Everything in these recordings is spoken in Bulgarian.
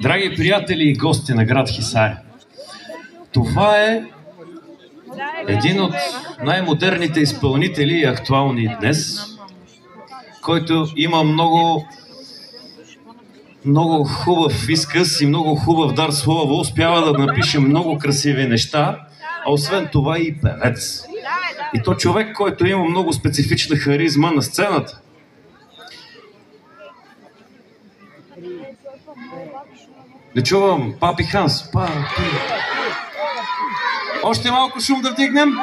Драги приятели и гости на град Хисаря, това е един от най-модерните изпълнители и актуални днес, който има много хубав изказ и много хубав дар слово, успява да напише много красиви неща, а освен това и певец. И то човек, който има много специфична харизма на сцената. Не чувам. Папи Ханс. Папи. Още малко шум да вдигнем.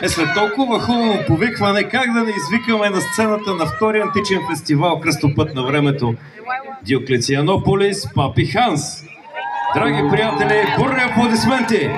След толкова хубаво повикване, как да не извикаме на сцената на втория античен фестивал Кръстопът на времето Диоклецианополис, Папи Ханс. Драги приятели, бурни аплодисменти!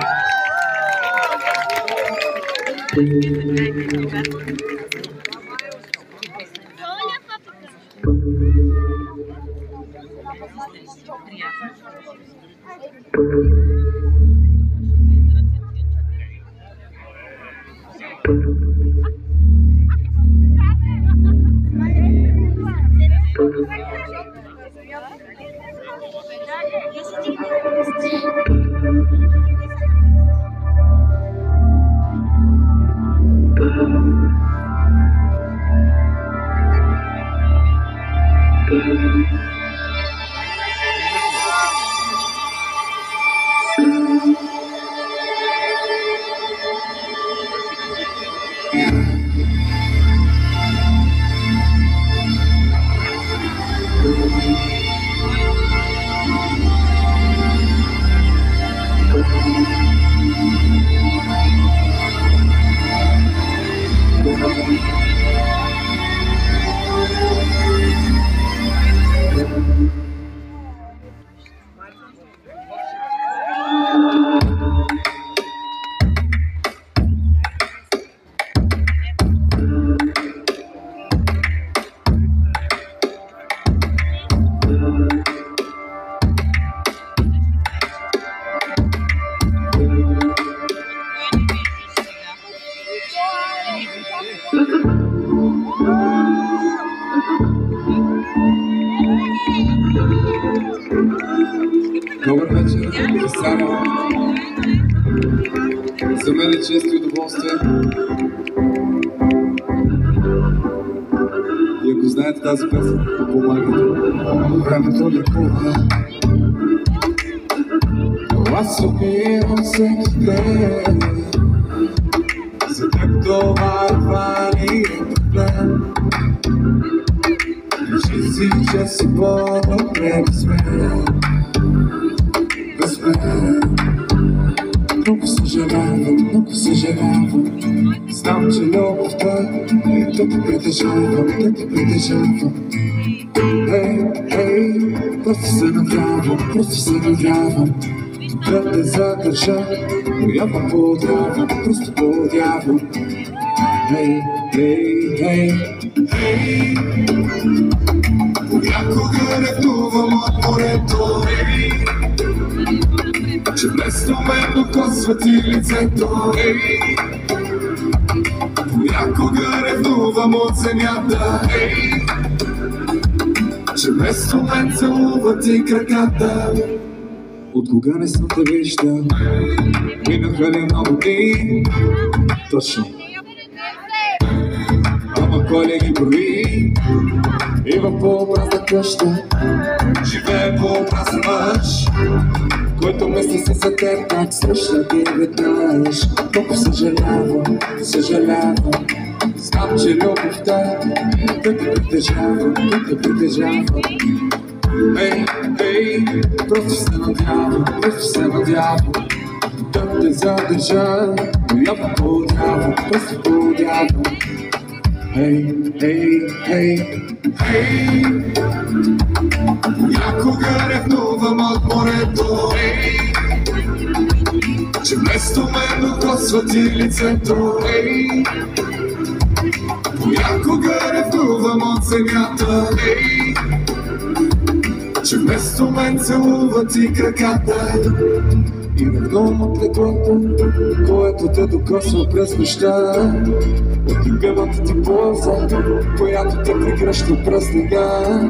Добър вечер, Хисаря. За мен е чест и удоволствие. И ако знаете тази песен, помагате. Времето лекува. Аз умирам всеки ден. За теб това едва ли е проблем. Реши си, че си по-добре без мен. Много съжалявам, знам, че любовта е да те притежавам, Ей, просто се надявам, да те задържа, но явно просто подявам. Понякога ревнувам от морето, че вместо мен докосва ти лицето. Понякога ревнувам от земята, че вместо мен целува ти краката. От кога не съм те виждал, минаха ли много дни? Точно. Ама кой ли ги брои? И в по-празна къща живее по-празен мъж, който мисли се за теб, как срещна ти веднъж. Толкова съжалявам, знам, че любовта е да те притежавам. Просто се надявам да те задържа, но явно просто подявам. Понякога ревнувам от морето, че вместо мен докосва ти лицето. Понякога ревнувам от земята, че вместо мен целува ти краката. И нахнувам от леглото, което те докосва през нощта. От любимата ти поза, която те прегръща през снега.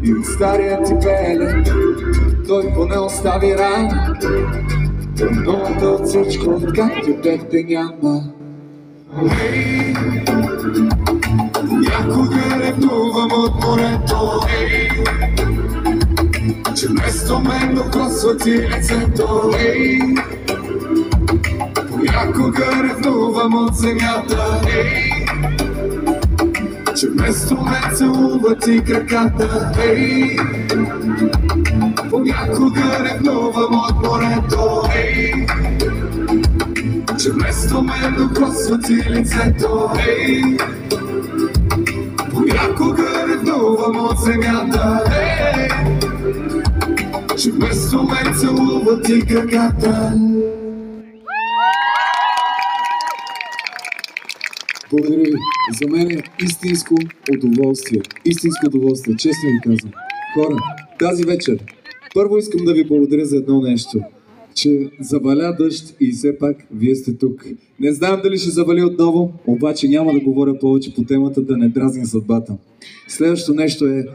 И от стария ти белен, той поне остави рана. Новата от всичко, откакто те няма. Някога ревнувам от морето, че вместо мен докосва ти лицето. Понякога ревнувам от земята, че вместо мен целува ти краката. Понякога ревнувам от морето, че вместо мен докосва ти лицето. Понякога ревнувам от земята, че вместо мен целува ти краката. Благодаря ви. За мен е истинско удоволствие. Истинско удоволствие, честно ви казвам. Хора, тази вечер първо искам да ви благодаря за едно нещо. Че заваля дъжд и все пак вие сте тук. Не знам дали ще завали отново, обаче няма да говоря повече по темата, да не дразня съдбата. Следващото нещо е,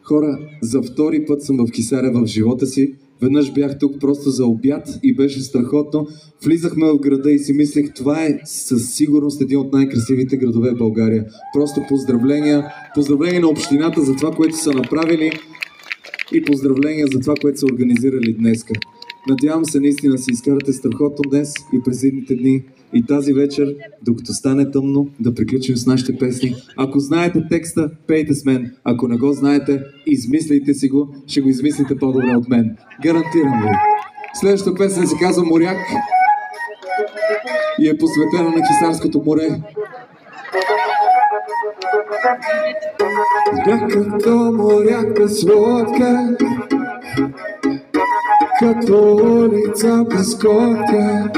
хора, за втори път съм в Хисаря в живота си. Веднъж бях тук просто за обяд и беше страхотно. Влизахме в града и си мислех, това е със сигурност един от най-красивите градове в България. Просто поздравления, поздравления на общината за това, което са направили и поздравления за това, което са организирали днеска. Надявам се наистина да си изкарате страхотно днес и през едните дни и тази вечер, докато стане тъмно, да приключим с нашите песни. Ако знаете текста, пейте с мен. Ако не го знаете, измислите си го, ще го измислите по-добре от мен. Гарантирам ви. Следващата песен се казва Моряк и е посветена на Хисарското море. Бях като моряк без лодка, като улица без котка.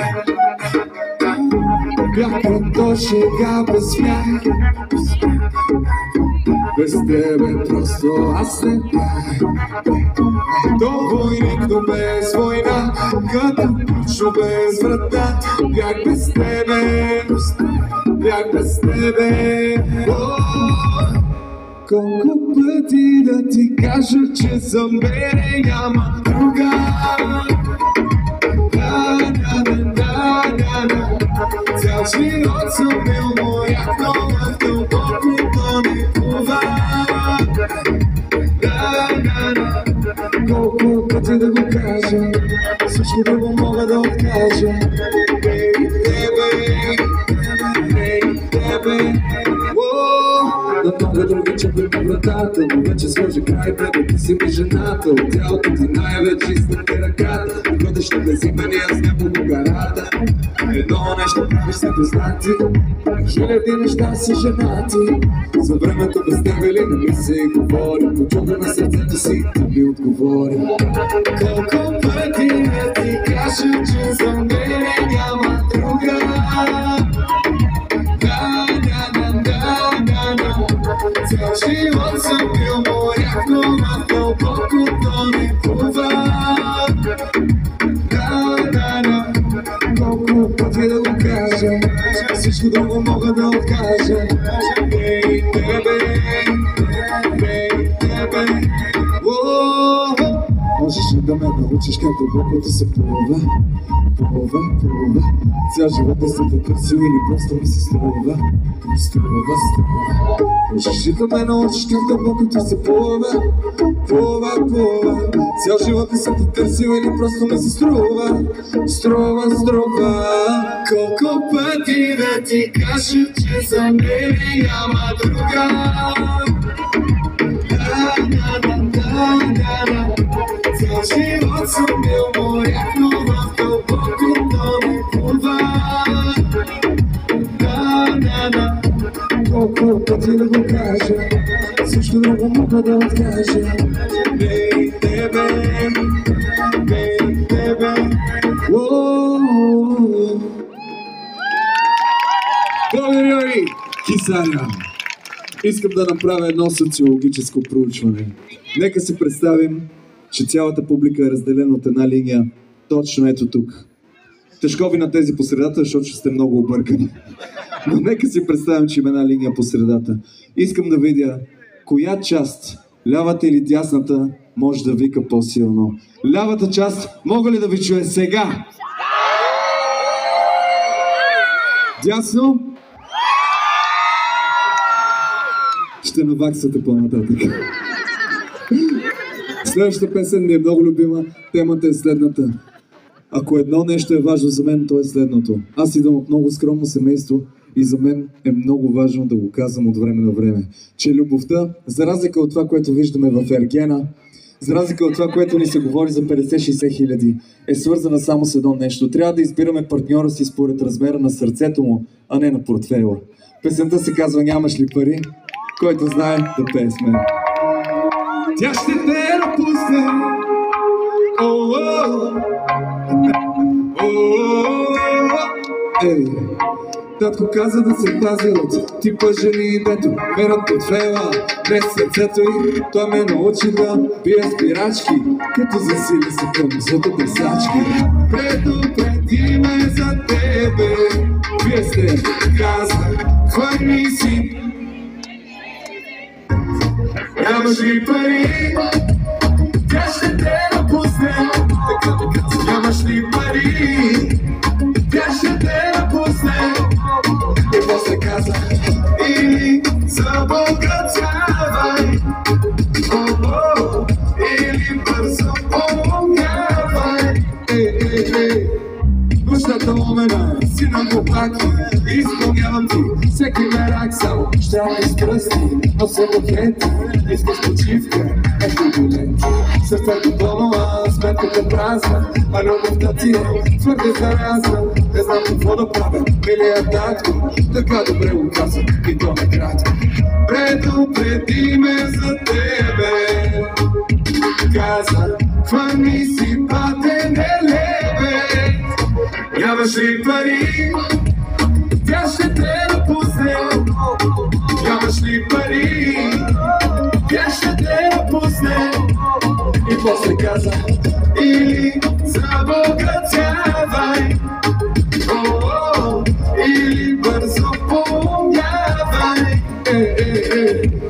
Бях като шега без смях, без тебе просто аз не бях. До войник, до без война, като ключо без врата. Бях без тебе, бях без тебе. Колко пъти да ти кажа, че за мене няма друга. Цял живот съм бил моряк, но в дълбокото не плува. Колко пъти да го кажа, всичко друго мога да откажа. Ей, тебе, на много други чепи по вратата, но вече сложи край, бебе, ти си ми жената. От тялото ти най-вече изтъпи ръката. Ходиш на безимени, аз не по гарата. Едно нещо правиш се познати, хиляди неща си женати. За времето без тебе ли не ми се говори, почуга на сърцето си да ми отговори. Колко пъти да ти кажа, че за мене няма друга. Цял живот съм бил моряк, но в дълбокото не плува. Колко пъти да го кажа, всичко друго мога да откажа. Ей, тебе, можеш ли да ме научиш как дълбокото се плува? Цял живот да съм те търсил или просто ми се струва. Можеш ли да ме научиш как дълбокото се плува? Цял живот да съм те търсил или просто ми се струва. Колко пъти да ти кажа, че за мен няма друга. Цял живот съм бил моряк, но в дълбокото не плува. Колко пъти да го кажа, всичко друго мога да откажа. Бей, тебе. Благодаря ви, Хисаря! Искам да направя едно социологическо проучване. Нека си представим, че цялата публика е разделена от една линия. Точно ето тук. Тежко ви на тези по средата, защото ще сте много объркани. Но нека си представим, че има една линия по средата. Искам да видя коя част, лявата или дясната, може да вика по-силно. Лявата част, мога ли да ви чуя сега? Дясно? Ще наваксате по-нататък. Следващата песен ми е много любима. Темата е следната. Ако едно нещо е важно за мен, то е следното. Аз идвам от много скромно семейство и за мен е много важно да го казвам от време на време, че любовта, за разлика от това, което виждаме в Ергена, за разлика от това, което ни се говори за 50-60 хиляди, е свързана само с едно нещо. Трябва да избираме партньора си според размера на сърцето му, а не на портфейла. Песента се казва "Нямаш ли пари?" Който знае, да пее с мен. Тя ще те напусне. Ей, татко каза да се пази от типа жени, дето мерят портфейла без сърцето й. Той ме научи да пия спирачки, като засили се към злото търсачки. Предупреди ме за тебе, вие сте каза, хвърни си. Нямаш ли пари? Тя ще те напусне. Нямаш ли пари? Тя ще те напусне. И после каза, или забогатявай, или бързо помнявай. Нощната момена си на глупаки, изпълнявам ти всеки мерак, само ще ме изкръсти, но се букети, искаш почивка, ето голенти. Сърцето пълно, а сметката празна, а любовта ти е твърде заразна. Не знам какво да правя, милия татко, така добре го казвам и то накратко. Предупреди ме за тебе, каза, хвани си патене лебе. Нямаш ли пари? Тя ще те напусне. Нямаш ли пари? Тя ще те напусне. И после каза, или забогатявай, или бързо помнявай.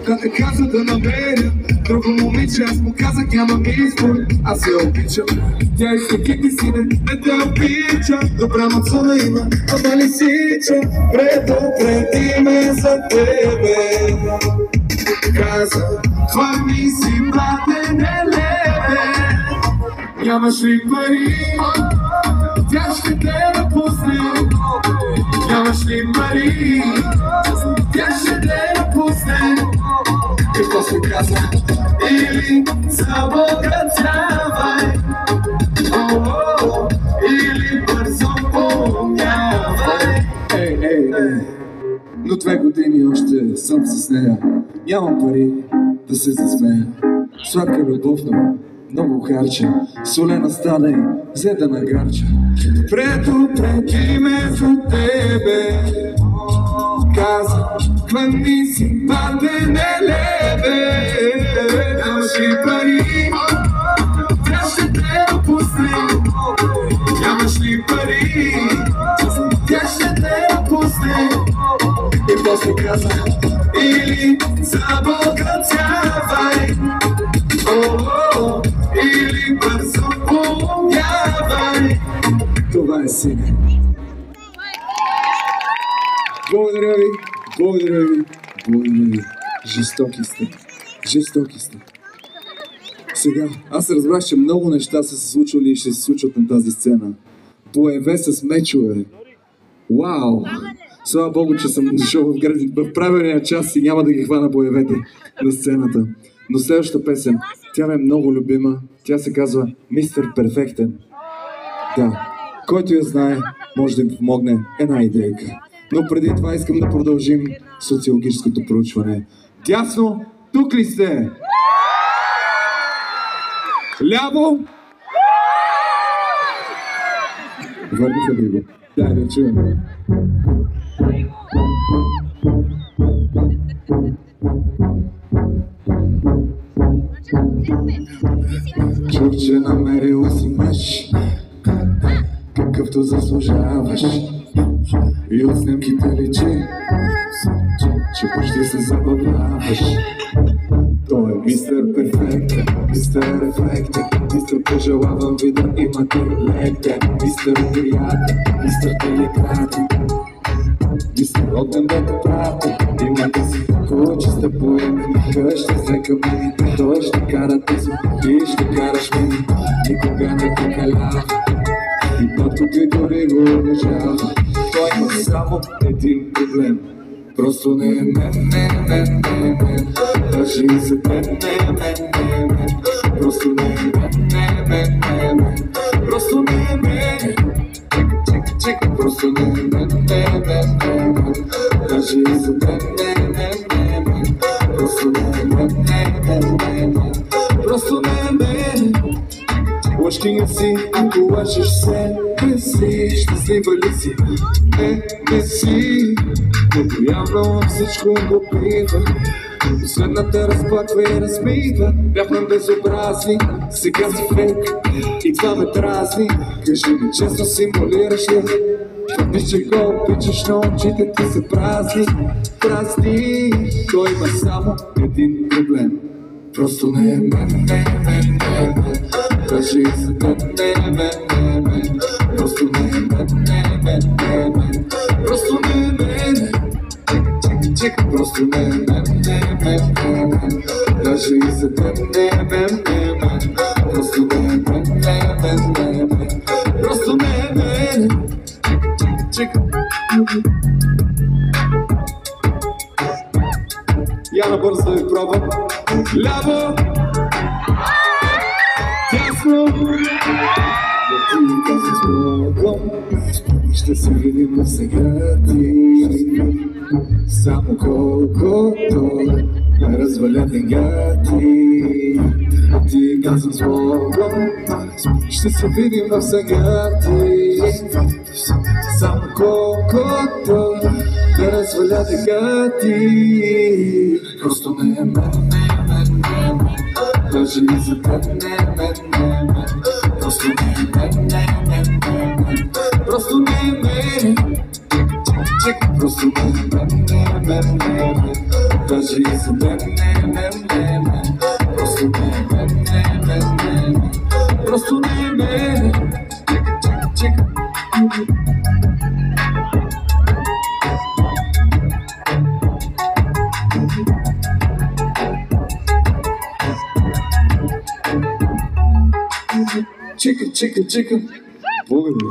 Да те каза да намеря друго момиче, аз му казах нямам избор. Аз я обичам, тя иска кики си, не те обича. Добра мацуна има, ама лисича. Предупреди ме за тебе, каза, хвани си патене лебе. Нямаш ли пари? Тя ще те напусне. Нямаш ли пари? Тя ще те напусне. И после каза, или забогатявай, или бързо помнявай. Но 2 години още съм с нея. Нямам пари да се засмея. Сладка любов, но много харча. Солена стана и взе да нагарча. Предупреди ме за тебе, каза, хвани си патене лебе. Нямаш ли пари? Тя ще те напусне. Нямаш ли пари? Тя ще те напусне. И после каза, или забогатявай, или бързо помнявай. Това е сине. Благодаря ви, благодаря ви, благодаря ви. Жестоки сте, жестоки сте. Сега, аз разбрах, че много неща са се случвали и ще се случват на тази сцена. Боеве с мечове. Вау! Слава Богу, че съм дошъл в правилния час и няма да ги хвана боевете на сцената. Но следващата песен, тя ме е много любима. Тя се казва "Мистер Перфектен". Да, който я знае, може да ми помогне една идейка. Но преди това искам да продължим социологическото проучване. Дясно, тук ли сте? Ляво? Върнаха ли го? Дай да чуем. Чух, че намерила си мъж, както заслужаваш. И от снимките личи, че почти се забавляваш. Той е мистер перфектен, мистер ефектен, мистер пожелавам ви да имате лектен, мистер приятен, мистер деликатен, мистер роден да те прати. Имате си такова, че сте поемени, ще взека ми, той ще кара тези и ще караш ми, никога не те калява. И пътко ти дори го уважава. Той има само един проблем. Просто не е мен. Даже и за мен не. Просто не е мен. Просто не е мен. Просто не е мен. Даже и за мен не. Просто не е мен. Просто не е мен. Лъжкиня си, ако лъжеш себе си, щастлива ли си? Не си. Но явно всичко го бива. Последната разплаква и размива. Бяхме безобразни, сега си фейк и това ме дразни. Кажи ми честно, симулираш ли? Твърдиш, че го обичаш, но очите ти са празни. Той има само един проблем. Просто не е мен. Кажи за мен. Просто не е мен. Просто не е мен. Просто не е мен. Даже и за мен. Просто не е мен. Просто не е мен. Я набързо да ви пробвам. Ляво, дясно. Да ти казах с Богом, ще се видим навсега ти. Само колкото ме разваля деня ти. Ти казах с Богом, ще се видим навсега ти. Само колкото ме разваля деня ти. Просто не е мен. Даже и за мен. Просто не е мен. Просто не е мен. Просто не е мен. Даже и за мен. Просто не е мен. Просто не е мен. Чика. Благодаря.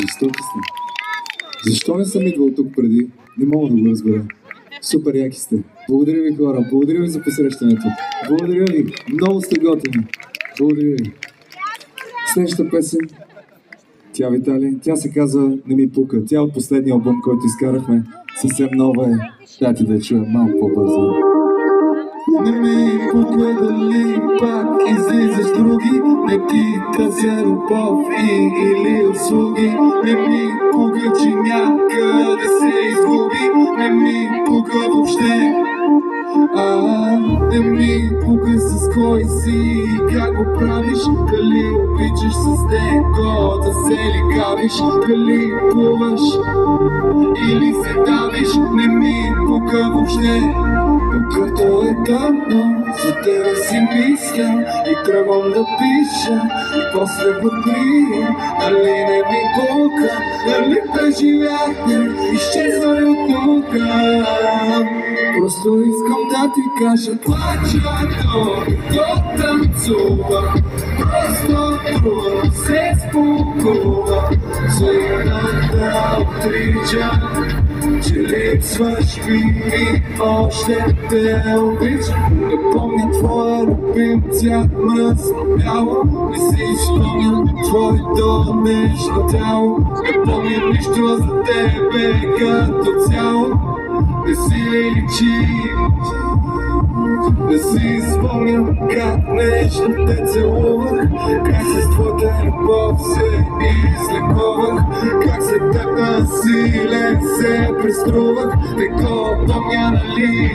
Жестоки сте. Защо не съм идвал тук преди? Не мога да го разбера. Супер яки сте. Благодаря ви, хора. Благодаря ви за посрещането. Благодаря ви. Много сте готини. Благодаря ви. Следващата песен. Тя, Виталий, тя се казва "Не ми пука". Тя от последния албум, който изкарахме. Съвсем нова е. Дайте да я чуя малко по-бързо. Не ми пука дали пак излизаш с други, не ти търся любов или услуги. Не ми пука, че някъде се изгуби, не ми пука въобще. Не ми пука с кой си и как го правиш, дали обичаш с него да се лигавиш, дали плуваш или се давиш. Не ми пука въобще. Докато е тъмно, за тебе си мисля и тръгвам да пиша, и после вътре, дали не ми пука, дали преживяхме, изчезвай от тука. Просто искам да ти кажа, плача то танцува, просто трудно се спокува, взаимно да отрича, че липсваш ми още те обичам. Не помня твоя любим цвят мръсно бяло, не си спомням твоето нежно тяло. Не помня нищо за тебе като цяло, не си личи, Не си спомням как нежно те целувах, как с твоята любов се излекувах, как след теб насилен се преструвах. Не го помня, нали?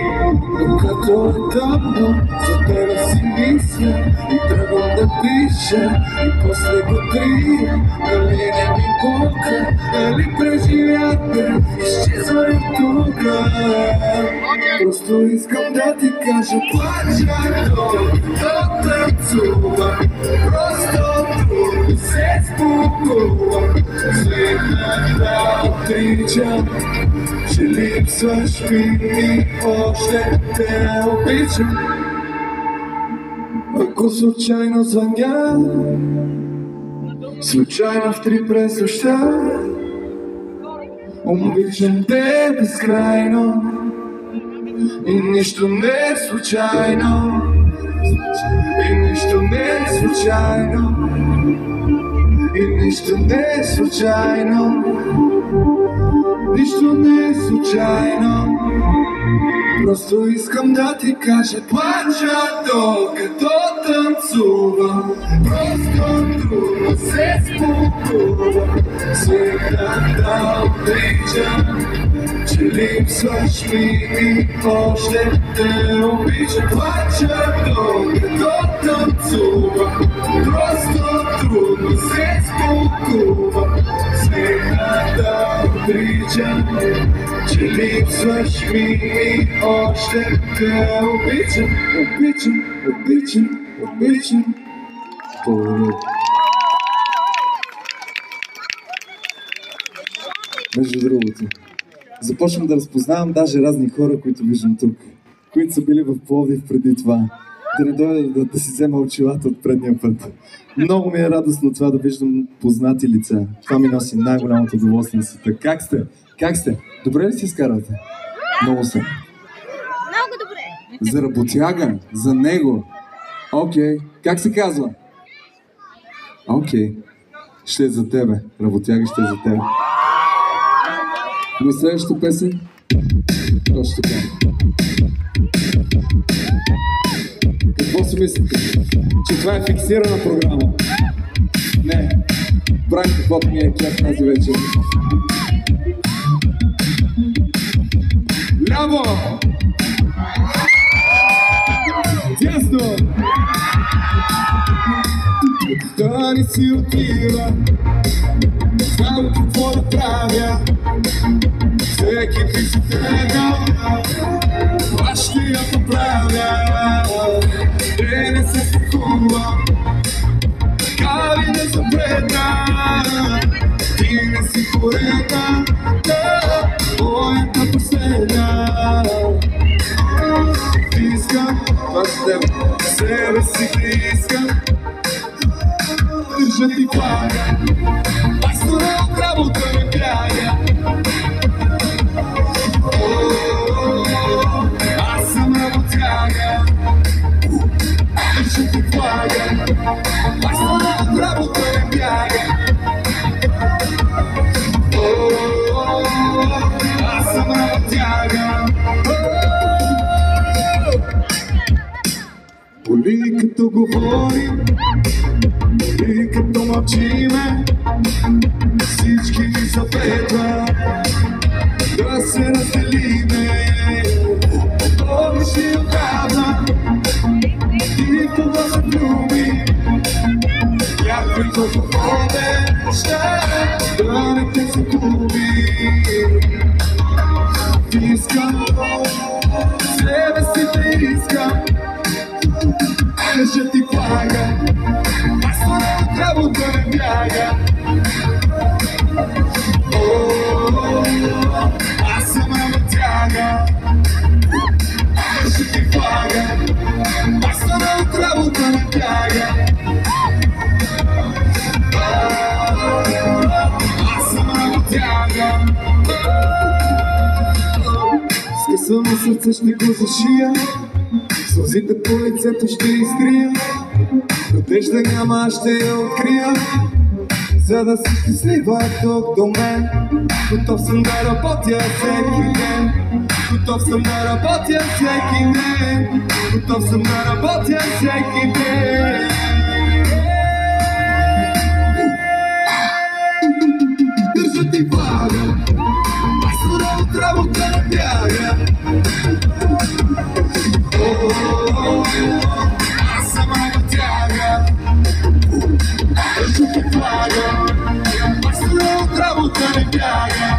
Но като е тъмно, за тебе си мисля и тръгвам да пиша. И после го трия, дали не ми пука, дали преживяте, изчезва и тука. Просто искам да ти кажа, плача докато танцувам. Просто трудно се спокувам. Свикнах да отричам, че липсваш ми и още те обичам. Ако случайно звъня, случайно в 3 през нощта, обичам те безкрайно и нищо не е случайно. И нищо не е случайно. И нищо не е случайно. Нищо не е случайно. Просто искам да ти кажа, плача докато танцувам. Просто трудно се спокувам. Свикнах да отричам, че липсваш ми и още те обичам. Плача докато танцувам. Просто трудно се спокувам. Свикнах да отричам, че липсваш ми и още те обичам. Обичам, обичам, обичам. Благодаря. Между другото, започвам да разпознавам даже разни хора, които виждам тук, които са били в Пловдив преди това. Да не дойда да си взема очилата от предния път. Много ми е радостно това да виждам познати лица. Това ми носи най-голямото удоволствие на света. Как сте? Как сте? Добре ли си изкарвате? Много съм. Много добре. За работяга? За него? Окей. Как се казва? Окей. Ще е за тебе. Работяга ще е за тебе. На следващата песен? Точно така. Какво си мислите? Че това е фиксирана програма? Не. Правим каквото ми е кеф тази вечер. Ляво! Дясно! Да не си отива, знам какво да правя. Всеки би си тръгнал, аз ще я поправя. Те не се страхувам, така ли не запредна. Ти не си поредна, моята последна. Искам, това с теб, себе си ти искам. Държа ти флага, пастора от работа ме бяга. Аз съм работяга, държа ти флага, пастора от работа ме бяга. Аз съм работяга. Боли като говорим, боли като мълчиме, всички ни запретва да се разделиме. Помниш ли отдавна, ти кога се влюби, някой който обеща да не те загуби. Ти искам, себе си те искам, държа ти флага, аз от работа не бяга. Аз съм работяга, държа ти флага, аз от работа не бяга. Аз съм работяга. Скъсано сърце ще го зашия, сълзите по лицето ще изтрия. Надежда няма, аз ще я открия, за да си щастлива тук до мен. Готов съм да работя всеки ден, Готов съм да работя всеки ден. Готов съм да работя всеки ден. Държа ти влага, майстора от работа не бяга. Аз съм работяга. Държа ти влага, майстора от работа не бяга.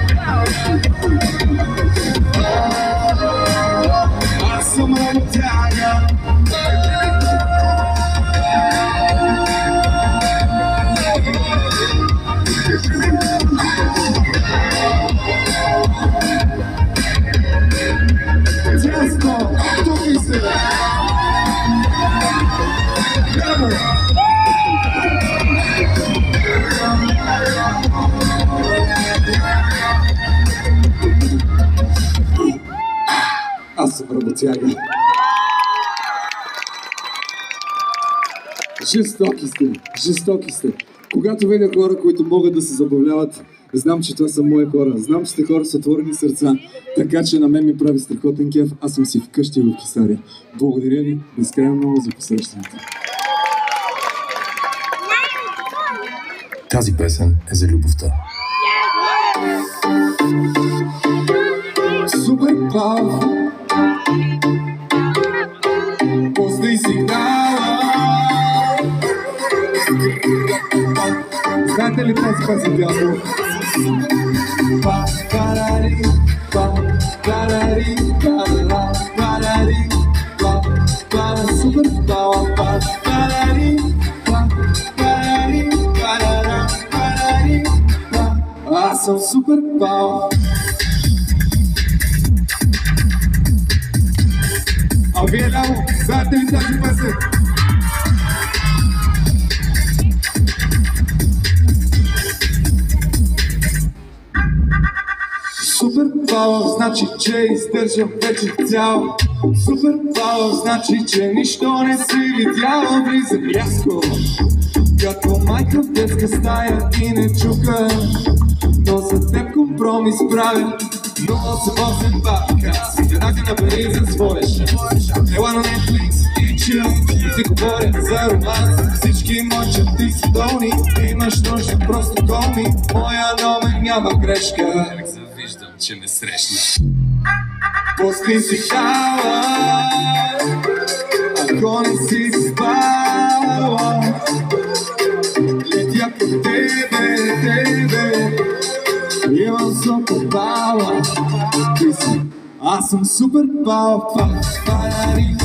Аз съм работяга. Честно, тук и сега. Браво! Аз съм работяга. Жестоки сте. Когато видя хора, които могат да се забавляват, знам, че това са мои хора. Знам, че сте хора с отворени сърца, така че на мен ми прави страхотен кеф. Аз съм си вкъщи в Кесария. Благодаря ви безкрайно много за посрещането. Тази песен е за любовта. Супер Пал, пусни сигнала. Знаете ли тази песен, дядо? Парари, парари, парари, парари, Супер Пал, парари, парари, парари. Аз съм Супер Пал. А вие ляво, знаете ли тази песен? Супер Пал значи, че издържам вече цял. Супер Пал значи, че нищо не си видял. Влизам рязко, като майка в детска стая и не чука. Но за теб компромис правя. 0-8 бабка, веднага набери за своя шанс. Ела на Netflix и чил, ти говоря за романс. Всички мълчат, ти си долни, имаш нужда, просто колми. Моя номер няма грешка. Завиждам, че ме срещна. Пусни си хала, ако не си спала. Летя по тебе, имам Супер Пал. Аз съм Супер Пал. Парари,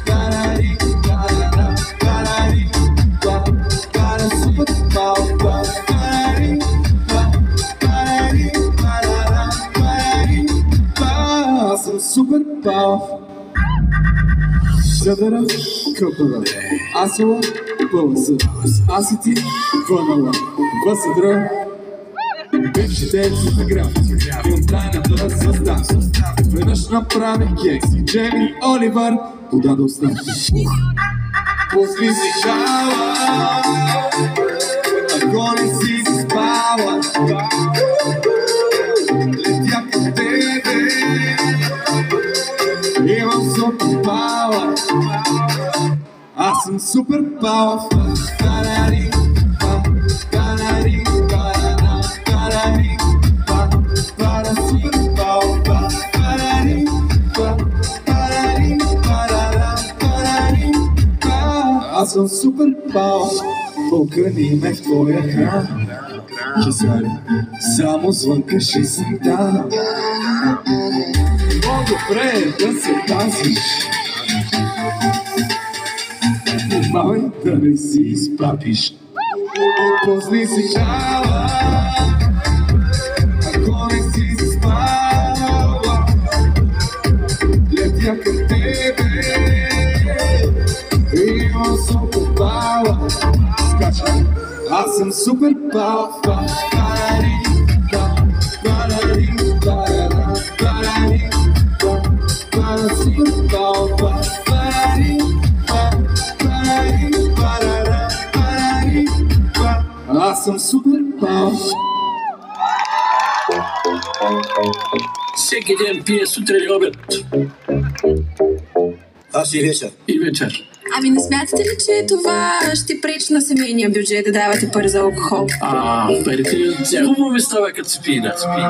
парари, парари, парари, Супер Пал. Парари, парари, парари, аз съм Супер Пал. Съдъра, къпъра, асала, пълъса, аз и ти, вънала, въсъдра. Бившите фотографи, от тайната състав. Веднъж направи кекси, Джейми Оливър подаде оставки. Пусни си шала, ако не си спала. Летя по тебе, имам Супер Пал. Аз съм Супер Пал. Парари, парари, парари, Супер Пал. Парари, парари, парари, аз съм Супер Пал. Покани ме в твоя храм. Кесария, само звънка шестта. По-добре да се пазиш. Внимавай да не си изпратиш. Пусни си хала, ако не си спала. Летя към тебе, имам Супер Пал. Скачай, аз съм Супер Пал. Парари, парари, парари, парари, Супер Пал. Парари, парари, парари, аз съм Супер Пал. Всеки ден пие сутрин и обед. Аз и вечер. И вечер. Ами не смятате ли, че това ще пречи на семейния бюджет да давате пари за алкохол? Парите хубаво ми става, като се пие, да се пие.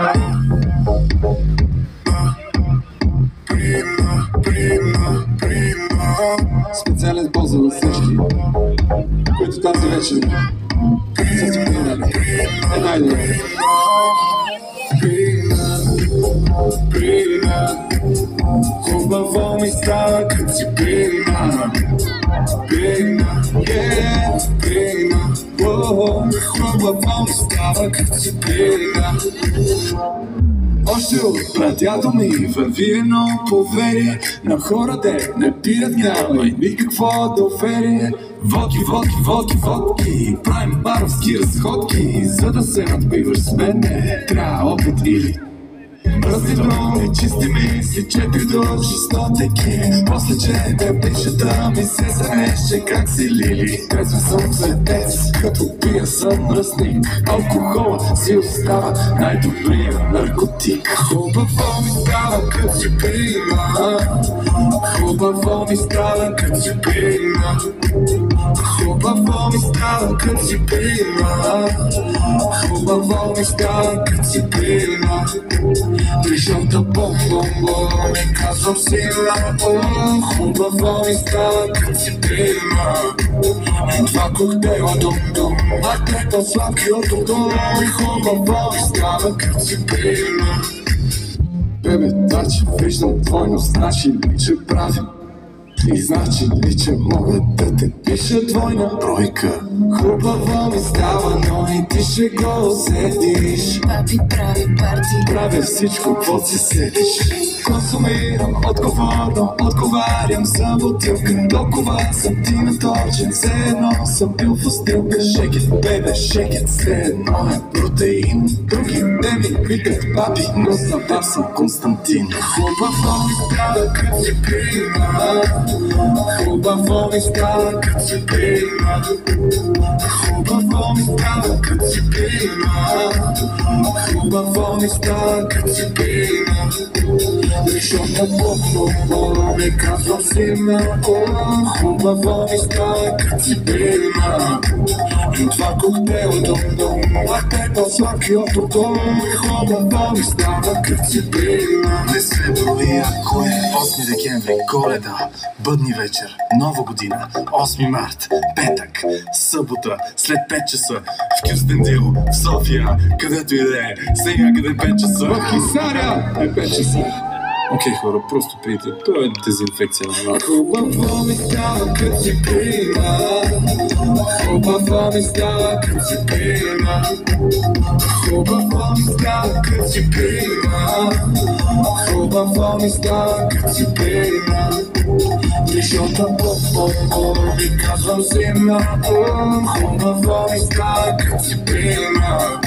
Специален поздрав за всички, които тази вечер са си приемали. Найде. Хубаво ми става, като си прина. Хубаво ми става, като си прина. Още от прадядо ми върви едно поверие на хора, де не пият, няма и никакво доверие. Водки, правим баровски разходки. За да се надбиваш с мен, не трябва опит или мръсни дрони, чисти мисли, 4 до 600. После че те пишата ми се замеше как си лили. Трезва съм светец, като пия съм мръсник. Алкохола си остава най-добрия наркотик. Хубаво ми става, като си прима. Хубаво ми става, като си прима. Хубаво ми става, като си прима. Хубаво ми става, като си прима. Пришълта бомбо, не казвам сила. Хубаво ми става, като си прима. Два коктейла дум-дум, а те по-сладки от дум-дум. Хубаво ми става, като си прима. Бебе, тачи, виждам двойно, значи ли, че правим. И значи ли, че мога да те пиша двойна бройка. Хубаво ми става, но и ти ще го усетиш. Папи прави парти. Правя всичко, какво се сетиш. Консумирам отговорно, отговарям за бутилка. Толкова съм ти наточен, все едно съм бил в устилка. Шекет, бебе, шекет, все едно е протеин. Други не ми викат папи, но за вас съм Константин. Хубаво ми става, като си прима. Хубаво ми става, като си прима. Хубаво ми става, като си прима. Хубаво ми става, като си прима. Защото по-хубаво не казвам си малко. Хубаво ми става, като си прима. Два коктейла дум-дум, а те по-сладки от дум. Хубаво ми става, като си прима. Не се брои, ако е 8 декември, Коледа, бъдни вечер, Нова година, 8 март, петък, събота, след 5 часа, в Кюстендил, в София, където и да е, сега къде е 5 часа. В Хисаря е 5 часа. Окей, хора, просто пийте, то е дезинфекция на малко. Хубаво ми става, като си прима. Хубаво ми става, като си прима. Хубаво ми става, като си прима. Хубаво ми става, като си прима. Защото по-по-по ми казвам си малко. Хубаво ми става, като си прима.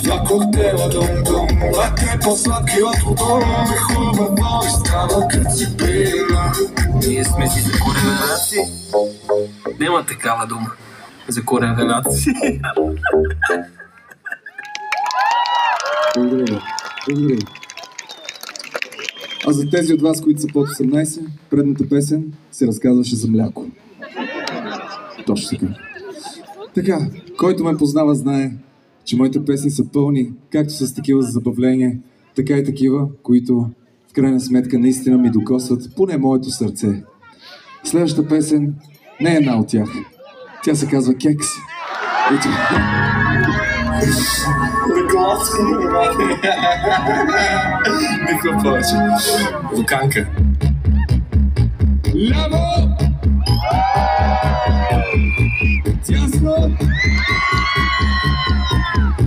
Два коктейла дум-дум, а те по-сладки от дум. Хубаво ми става, като си прима. Ние сме си за коревенаци. Нема такава дума. За коревенаци. Благодаря. А за тези от вас, които са под 18, предната песен се разказваше за мляко. Точно така. Така, който ме познава, знае, че моите песни са пълни, както с такива за забавление, така и такива, които в крайна сметка наистина ми докосват поне моето сърце. Следващата песен не е една от тях. Тя се казва Кекс. Ръководство, никога повече. Луканка. Ляво! Тясно!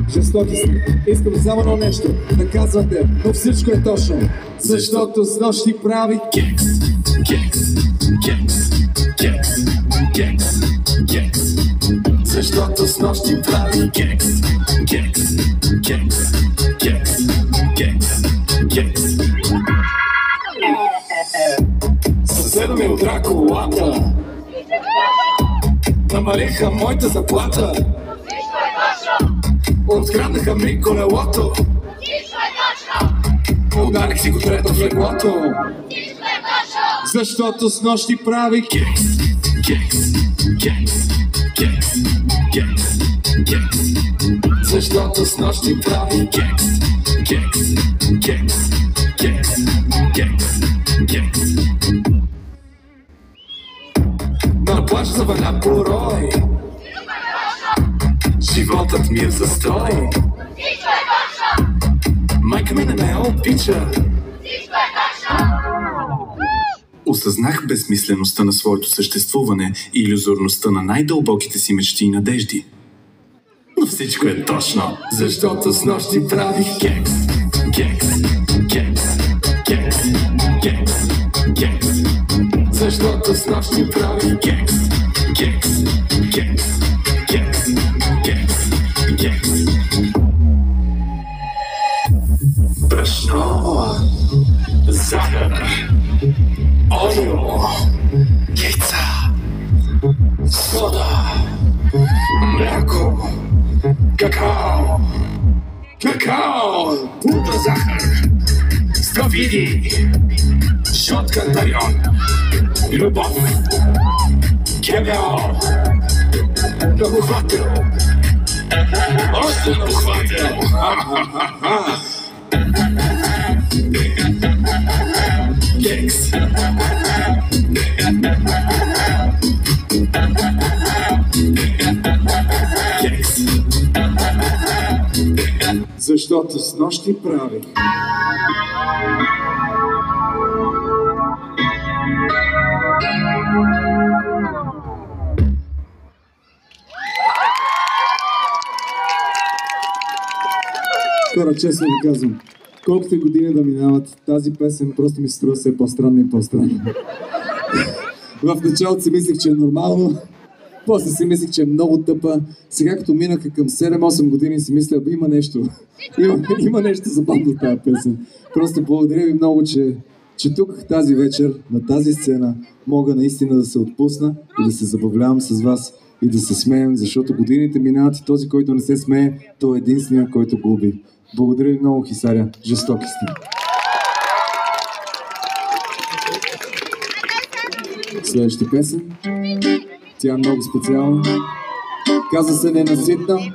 Жестоки сте. Искам само едно нещо да казвате, но всичко е точно. Защото с нощи прави Кекс, кекс, кекс, кекс, кекс, кекс. Защото с нощи прави кекс, кекс, кекс, кекс, кекс, кекс. Съседа ми удра колата. Намалиха моята заплата. Откраднаха ми колелото. Ударих си го трето в леглото. Защото с нощи прави кекс. Защото с нощи прави кекс. На плаж заваля порой. Животът ми е в застой. Майка ми не ме обича. Осъзнах безсмислеността на своето съществуване и илюзорността на най-дълбоките си мечти и надежди. Но всичко е точно, защото с нощи правих кекс. Защото с нощи правих кекс. Брашно, захар, олио, яйца, сода, мляко, какао, пудра захар, стравиди, щотка тайон, любов, кебео, набухвател, още набухвател. Кекс. Защото с нощи прави. Хора, честно ви казвам, колкото години да минават, тази песен просто ми се струва все по-странна и по-странна. В началото си мислех, че е нормално, после си мислех, че е много тъпа. Сега като минаха към 7-8 години си мисля, има нещо. Има нещо забавно в тази песен. Просто благодаря ви много, че тук тази вечер, на тази сцена, мога наистина да се отпусна и да се забавлявам с вас и да се смеем, защото годините минават и този, който не се смее, той е единствения, който губи. Благодаря ви много, Хисаря. Жестоки сте. Следващата песен. Тя е много специална. Казва се Ненаситна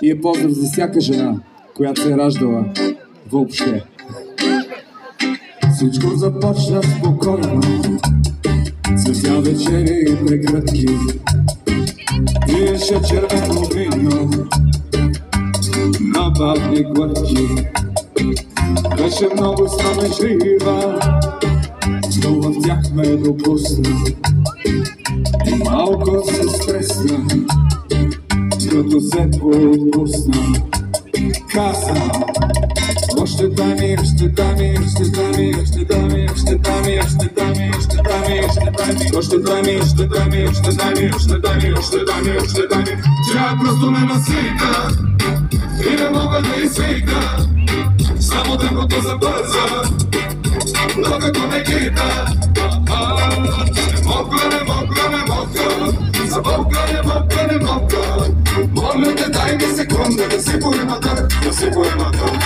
и е поздрав за всяка жена, която се е раждала въобще. Всичко започна спокойно, цветя вечери и прегръдки. Пиеше червено вино на бавни глътки. Беше много срамежлива, но в тях ме допусна и малко се стресна, като се поотпусна. Каза, още дай ми, още дай ми, още дай ми, още дай ми, още дай ми, още дай ми, още дай ми, още дай ми, още дай ми, още дай ми, още дай ми, още дай ми, още дай ми, още дай ми. Тя е просто ненаситна и не мога да извика, само темпото забърза, но като не кита. Не мога, забавка не мога. Моля те, дай ми секунда да си поемата, да си поемата.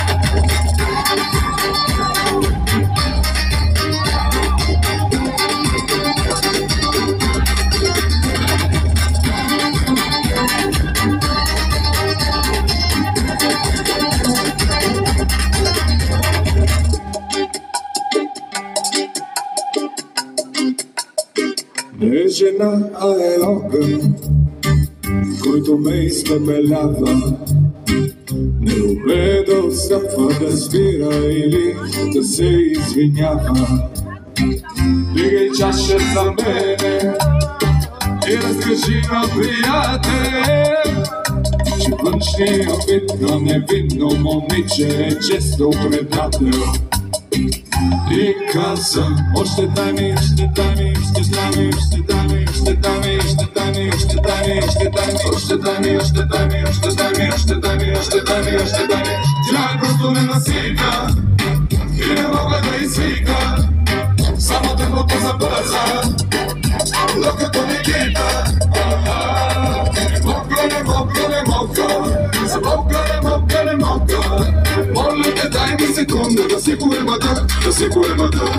Не е жена, а е огън, който ме изпепелява. Не умее да отстъпва, да спира или да се извинява. Дигай чаша за мене и разкажи на приятел, че външният вид на невинно момиче е често предател. И каза, още дай ми, още дай ми, още дай ми, още дай ми, още дай ми, още дай ми, още дай ми, още дай ми, още дай ми, още дай ми, още дай ми, още дай ми, още дай ми, още дай ми. Тя е просто ненаситна и не мога да извика, само темпото забърза, докато не кита. Не мога, забавка не мога. Моля те, дай ми секунда всеко е мъдър, на всеко е мъдър.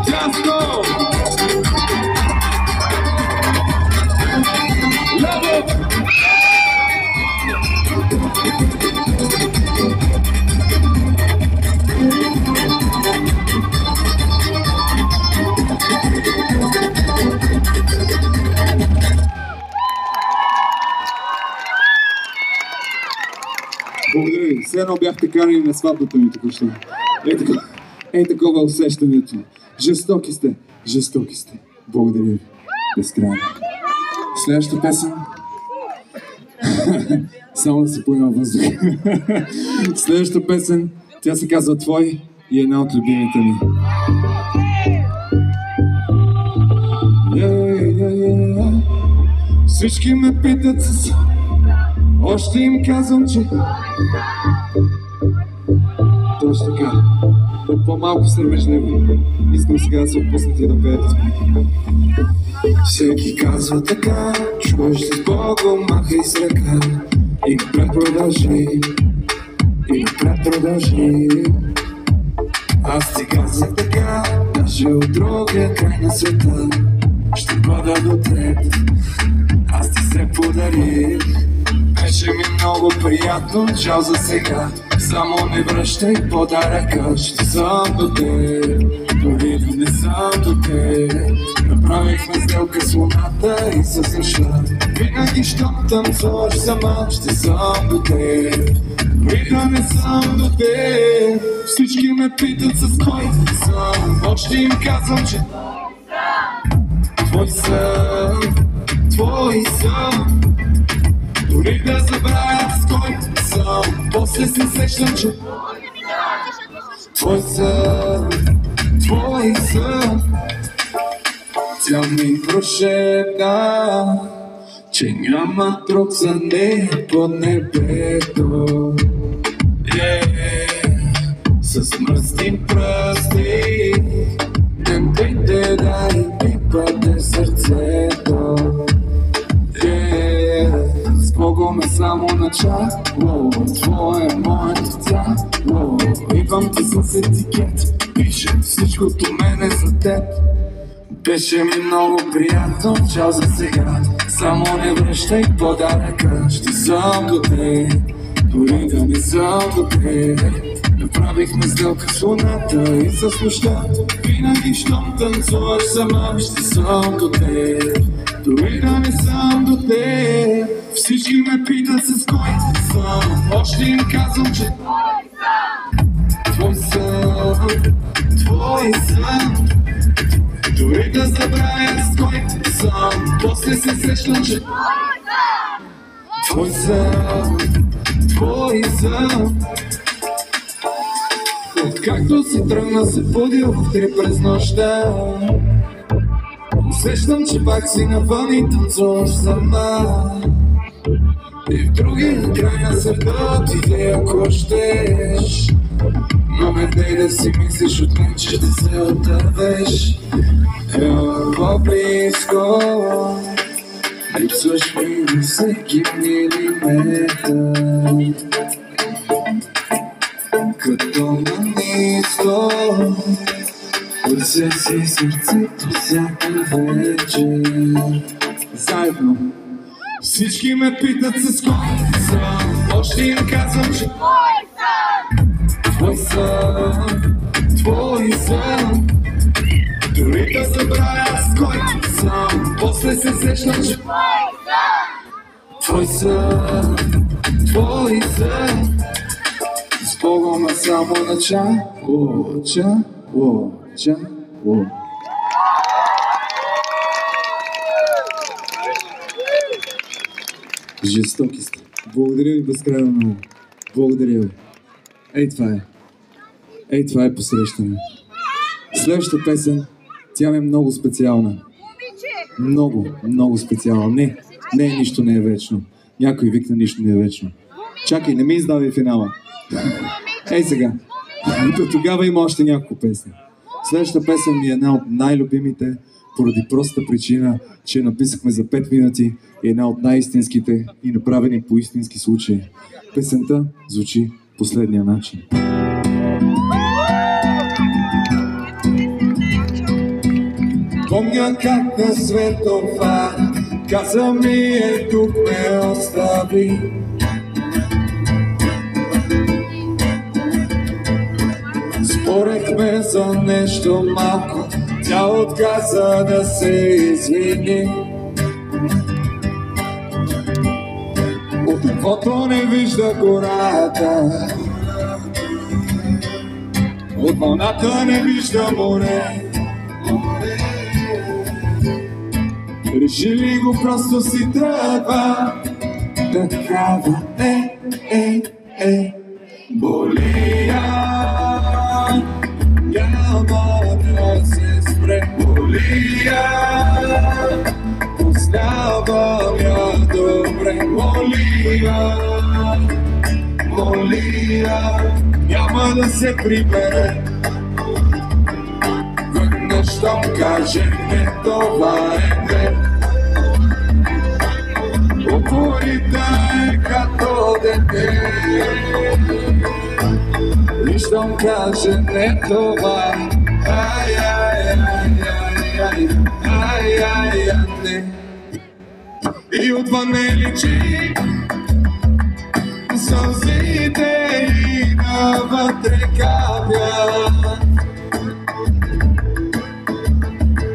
Дясно! Ляво! Благодаря ви. Все едно бяхте канени на сватбата ми току-що. Ей такова усещането. Жестоки сте. Жестоки сте. Благодаря ви. Безкрайно. Следващата песен. Само да се поема въздух. Следващата песен, тя се казва Твой и е една от любимите ми. Всички ме питат с... Още им казвам, че... Точно така. По-малко сърмежливо. Искам сега да се отпуснете и да пеете с мен. Всеки казва така, чуваш се с Богом, махай с ръка. И напред продължи, и напред продължи. Аз ти казах така, даже от другия край на света. Ще бъда до теб, аз ти се подарих. Беше ми много приятно, чао за сега. Само не връщай подаръка, ще съм до теб. Дори да не съм до теб. Направихме сделка с луната и с нощта. Винаги щом танцуваш сама, ще съм до теб. Дори да не съм до теб. Всички ме питат с кой съм. Още им казвам, че твой съм, твой съм. Дори да забравя с кой съм, после се сещам, че твой съм, твой съм. Тя ми прошепна, че няма друг за нея по небето. С мръсни пръсти дентите да й пипате сърцето. С Богом е само начало, твое е моето цяло. Идвам ти с етикет, пише всичкото мене за теб. Беше ми много приятно, чао за сега. Само не връщай подаръка, ще съм до теб. Дори да не съм до теб. Направихме сделка с луната и с нощта. Винаги щом танцуваш сама, ще съм до теб. Дори да не съм до теб. Всички ме питат с кой съм. Още им казвам, че твой съм, твой съм. Дори да забравя с кой съм, после се сещам, че твой съм, твой съм. Откакто си тръгна се будил в 3 през нощта. Усещам, че пак си навън и танцуваш сама. И в другия край на света отиде, ако щеш. Но не дей да си мислиш от мен, че ще се отървеш. По-близко липсваш ми на всеки милиметър. Като на ниско търся си сърцето всяка вечер. Заедно всички ме питат с кой съм. Още им казвам, че твой съм, твой съм. Дори да забравя с кой съм, после се сещам, че твой съм, твой съм. С Богом е само начало, чало. Жестоки сте. Благодаря ви безкрайно много. Благодаря ви. Ей това е посрещане. Следващата песен, тя ми е много специална. Много специална. Не, нищо не е вечно. Някой викна, нищо не е вечно. Чакай, не ми издавай финала. Ей сега. До тогава има още няколко песни. Следващата песен ми е една от най-любимите. поради проста причина, че написахме за 5 минути и една от най-истинските и направени по истински случаи. Песента звучи последния начин. Помня как на светофар каза ми тук ме остави. Спорехме за нещо малко, тя отказа да се извини. От небото не вижда гората, от вълната не вижда море. Решили го просто си тръгва, такава Болия, няма да се спре. Болия, познавам я добре. Болия, няма да се прибере. Веднъж щом каже не, това е не. Упорита е като дете. И щом каже не, това не. И отвън не личи сълзите и навътре капят.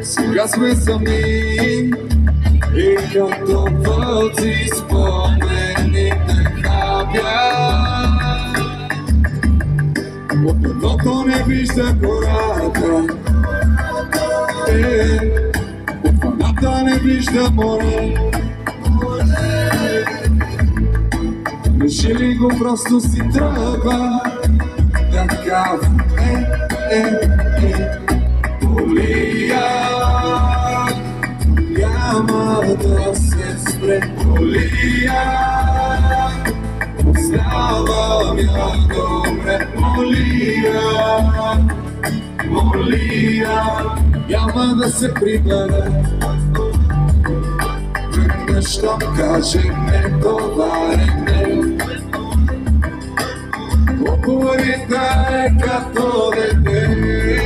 Сега сме сами и като вълци спомените хапят. От небото не вижда гората, от вълната не вижда море. Решили го просто си тръгва, такава Болия, няма да се спре. Болия, познавам я добре. Болия, няма да се прибере. Веднъж щом каже не, това е не. Упорита е като дете.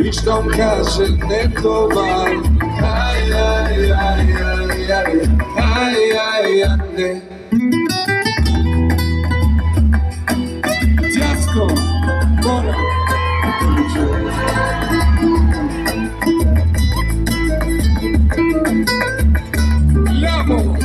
И щом каже не, това не. Дясно, горе. Ляво,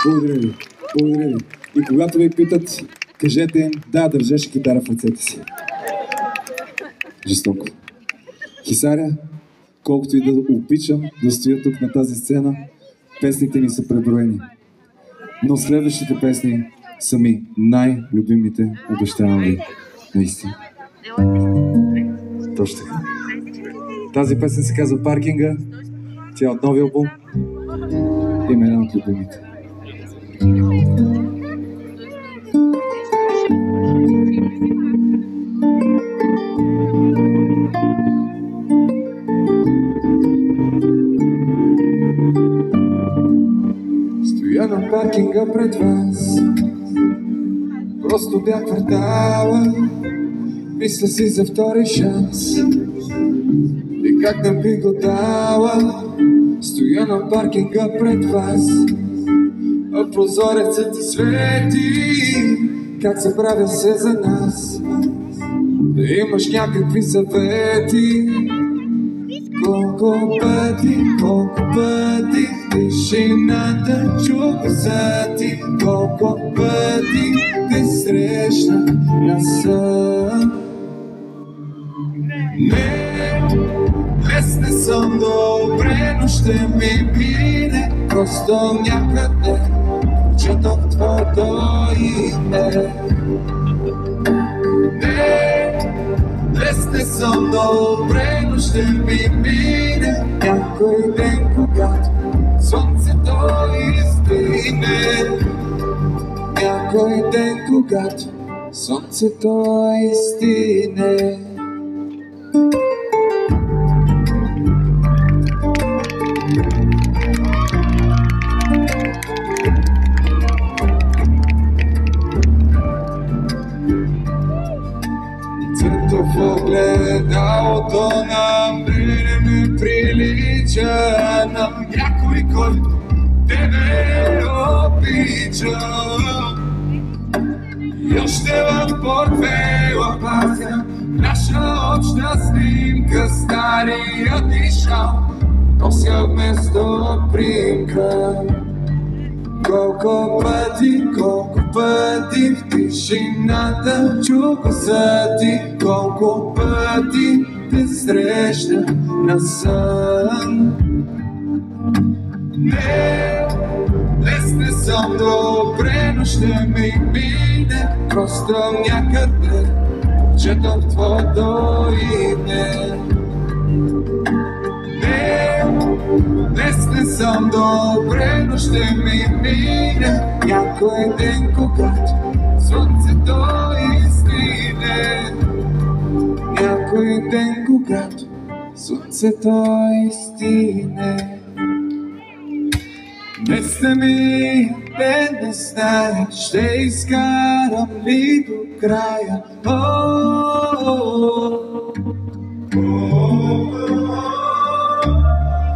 Благодаря ви. И когато ви питат, кажете им, да, държеше китара в ръцете си. Жестоко. Хисаря, колкото и да обичам да стоя тук на тази сцена, песните ни са преброени. Но следващите песни са ми най-любимите, обещавам ви. Наистина. Точно така. Тази песен се казва Паркинга. Тя е от новия албум. Има една от любимите. Стоя на паркинга пред вас, просто бях квартала, мисля си за втори шанс и как да би го дала. Стоя на паркинга пред вас, а прозорецът ти свети, как забравя се за нас. Да имаш някакви съвети. Колко пъти тишината чух за ти. Колко пъти те срещна на сън. Не, Днес не съм добре, но ще ми мине. Просто някъде четох твоето име. Не, днес не съм добре, но ще ми мине. Някой ден, когато слънцето изгине. Някой ден, когато слънцето изгине. Огледалото на мене ме прилича на някой, който тебе обича. И още в портфейла пазя наша обща снимка, стария ти шал нося вместо примка. Колко пъти в тишината чу гласа ти, колко пъти те срещна на сън. Не, днес не съм добре, но ще ми мине. Просто някъде четох твоето име. Не, днес не съм добре, но ще ми мине. Някой ден, когато слънцето изгине. Някой ден, когато слънцето изгине. Днес не ми ден, не знае, ще изкарам ли до края.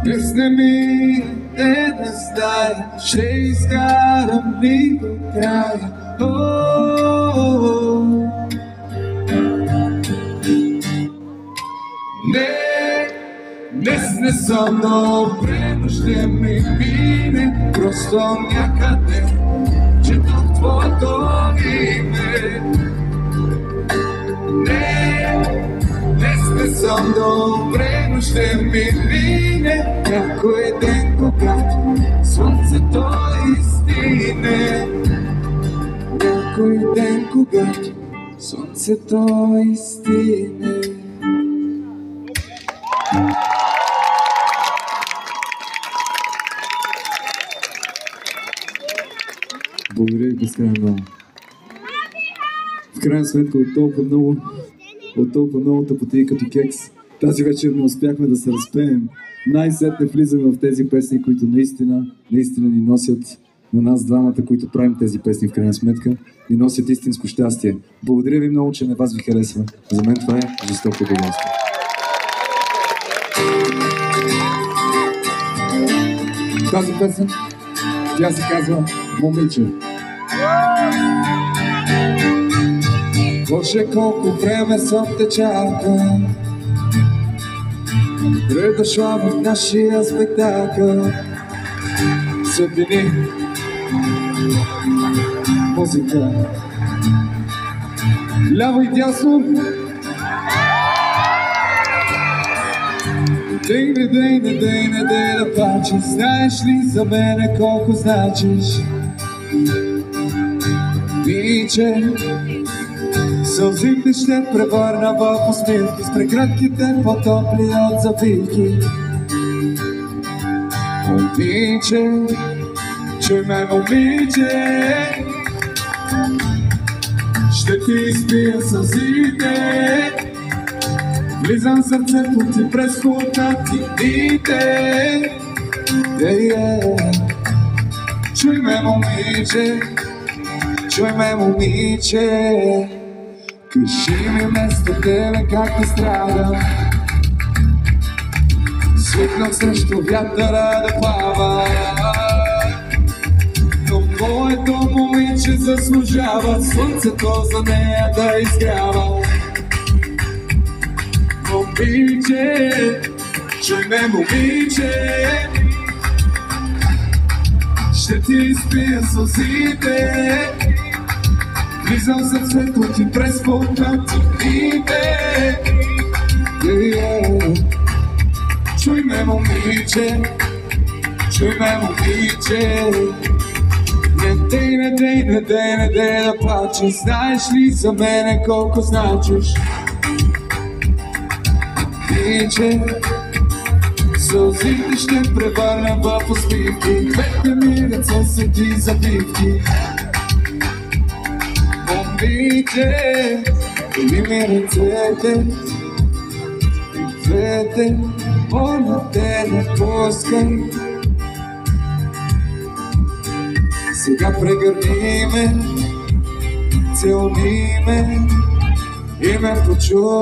Днес не ми ден, не знае, ще изкарам ли до края. Не, днес не съм добре, но ще ми мине. Просто някъде четох твоето име. Не, днес не съм добре, но ще ми мине. Някой ден, когато слънцето изгине. Някой ден, когато слънцето изгине. Благодаря ви безкрайно много. В крайна сметка от толкова много тъпоти като кекс, тази вечер не успяхме да се разпеем. Най-сетне влизаме в тези песни, които наистина ни носят на нас двамата, които правим тези песни в крайна сметка, ни носят истинско щастие. Благодаря ви много, че на вас ви харесва. За мен това е жестоко удоволствие. Тази песен, тя се казва Момиче. Боже, колко време съм те чакал, дошла в нашия спектакъл. Светлини, музика, ляво и дясно. Дей да плачеш, знаеш ли за мене колко значиш? Момиче, сълзите ще превърна в усмивки, с прегръдките по-топли от завивки. Момиче, чуй ме, момиче, ще ти изпия сълзите. Влизам в сърцето ти през хлопнатите. Чуй ме, момиче, чуй ме, момиче, кажи ми вместо тебе как те страдам. Свикнах срещу вятъра да плава, но моето момиче заслужава слънцето за нея да изгрява. Момиче, чуй ме, момиче, ще ти изпия сълзите. Влизам в сърцето ти през пълнатите. Чуй ме, момиче, чуй ме, момиче. Не дей да плачеш. Знаеш ли за мене колко значиш? Момиче, сълзите ще превърна в усмивки. Двете ми ръце са ти забивки. Момиче, коли ми ръцете, двете, моля те не пускай. Сега прегърни ме, целуни ме и ме почувствай.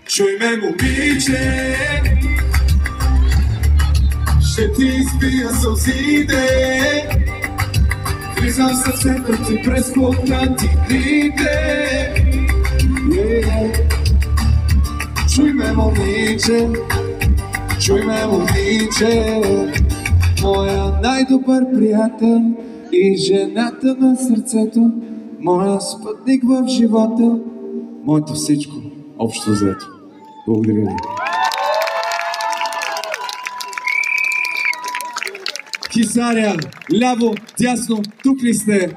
Чуй ме, момиче, ще ти изпия сълзите. Влизам в сърцето ти през пукнатите. Чуй ме, момиче, чуй ме, момиче, моя най-добър приятел и жената на сърцето, моя спътник в живота, моето всичко, общо взето. Благодаря ви. Хисаря, ляво, дясно, тук ли сте?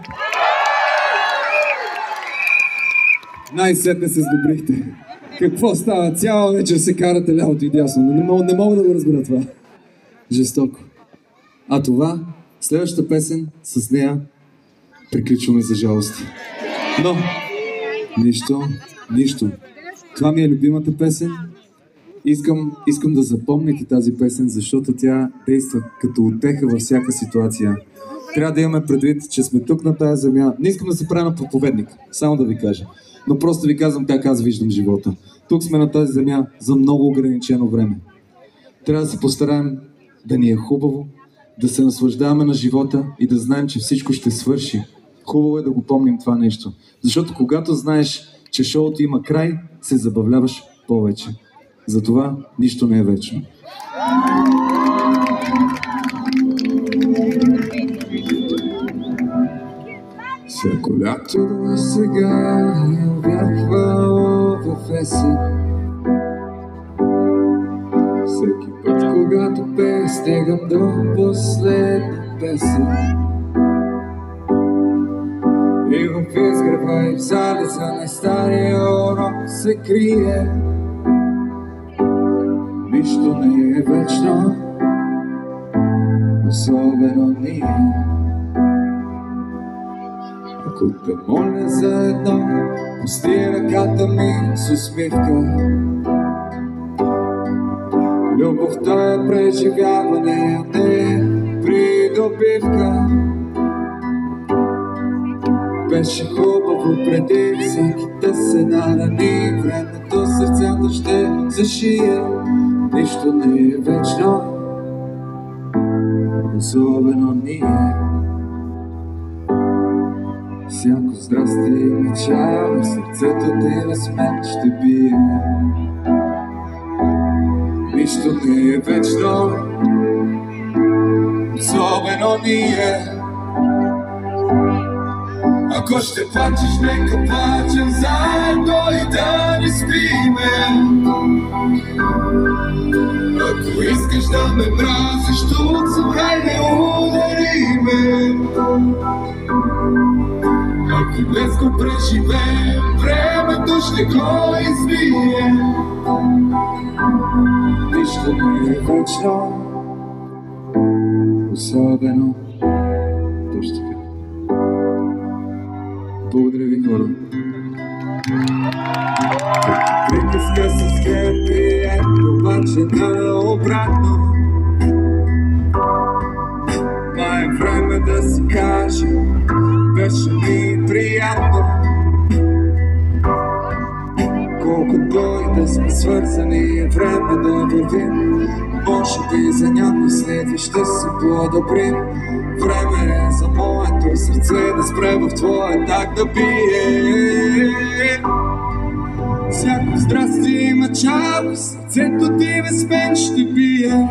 Най-сетне се сдобрихте. Какво става? Цяла вечер се карате лявото и дясно. Не мога да го разбера това. Жестоко. А това, следващата песен, с нея приключваме за жалост. Но, нищо. Това ми е любимата песен. Искам да запомните тази песен, защото тя действа като утеха във всяка ситуация. Трябва да имаме предвид, че сме тук на тази земя. Не искам да се правя на проповедник, само да ви кажа. Но просто ви казвам как аз виждам живота. Тук сме на тази земя за много ограничено време. Трябва да се постараем да ни е хубаво, да се наслаждаваме на живота и да знаем, че всичко ще свърши. Хубаво е да го помним това нещо. Защото когато знаеш, че шоуто има край, се забавляваш повече. Затова нищо не е вечно. Всяко лято до сега бях в есен. Всеки път, когато стигам до последна песен. И в изгреба и в залеза на стария урок се крие. Нищо не е вечно, особено ние. Ако те моля за едно, пусти ръката ми с усмивка. Любовта е преживяване, а не придобивка. Беше хубаво преди всеки да се нарани. Времето сърцето ще зашие. Нищо не е вечно, особено ние. Всяко здрасти има чао, сърцето ти с мен ще бие. Нищо не е вечно, особено ние. Ако ще плачеш, нека плачем заедно и да не спиме. Ако искаш да ме мразиш, тук съм, хайде удари ме. Ако днес го преживеем, времето ще го измие. Нищо не е вечно, особено точно така. Благодаря ви, хора. Приказка с хепи енд, обаче наобратно. Май е време да си кажа, беше ми приятно. Колкото и да сме свързани, е време да вървим. Може би за някой следви ще се подобрим. Време е за моето сърце да спре в твоя так да бие. Всяко здрасти има чао, сърцето ти без мен ще бие.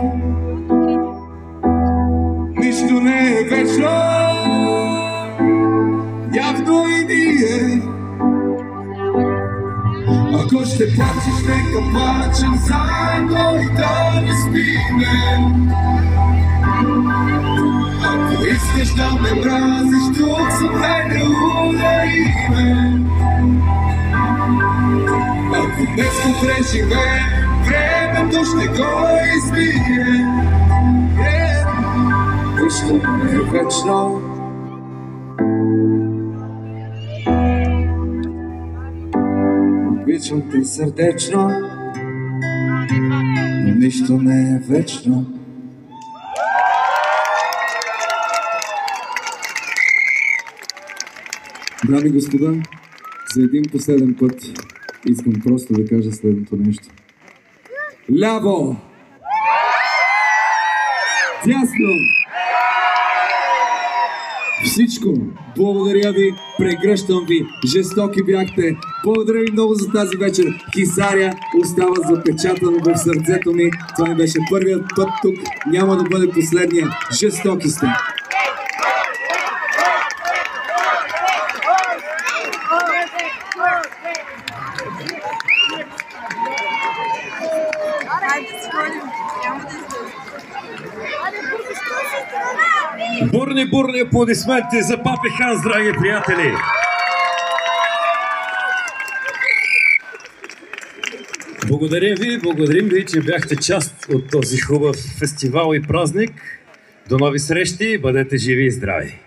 Нищо не е вечно, явно и ние. Ако ще плачеш, нека плачем заедно и да не спиме. Ако искаш да ме мразиш, тук съм, хайде удари ме. Ако днес потрежиме, времето ще го избие. Нищо не е вечно. Обичам те сърдечно, но нищо не е вечно. Дами и господа, за един последен път искам просто да кажа следното нещо. Ляво! Дясно! Всичко! Благодаря ви, прегръщам ви, жестоки бяхте. Благодаря ви много за тази вечер. Хисаря остава запечатано в сърцето ми. Това ми беше първият път тук, няма да бъде последния. Жестоки сте! Бурни аплодисменти за Папи Ханс, драги приятели! Благодарим ви, че бяхте част от този хубав фестивал и празник. До нови срещи, бъдете живи и здрави!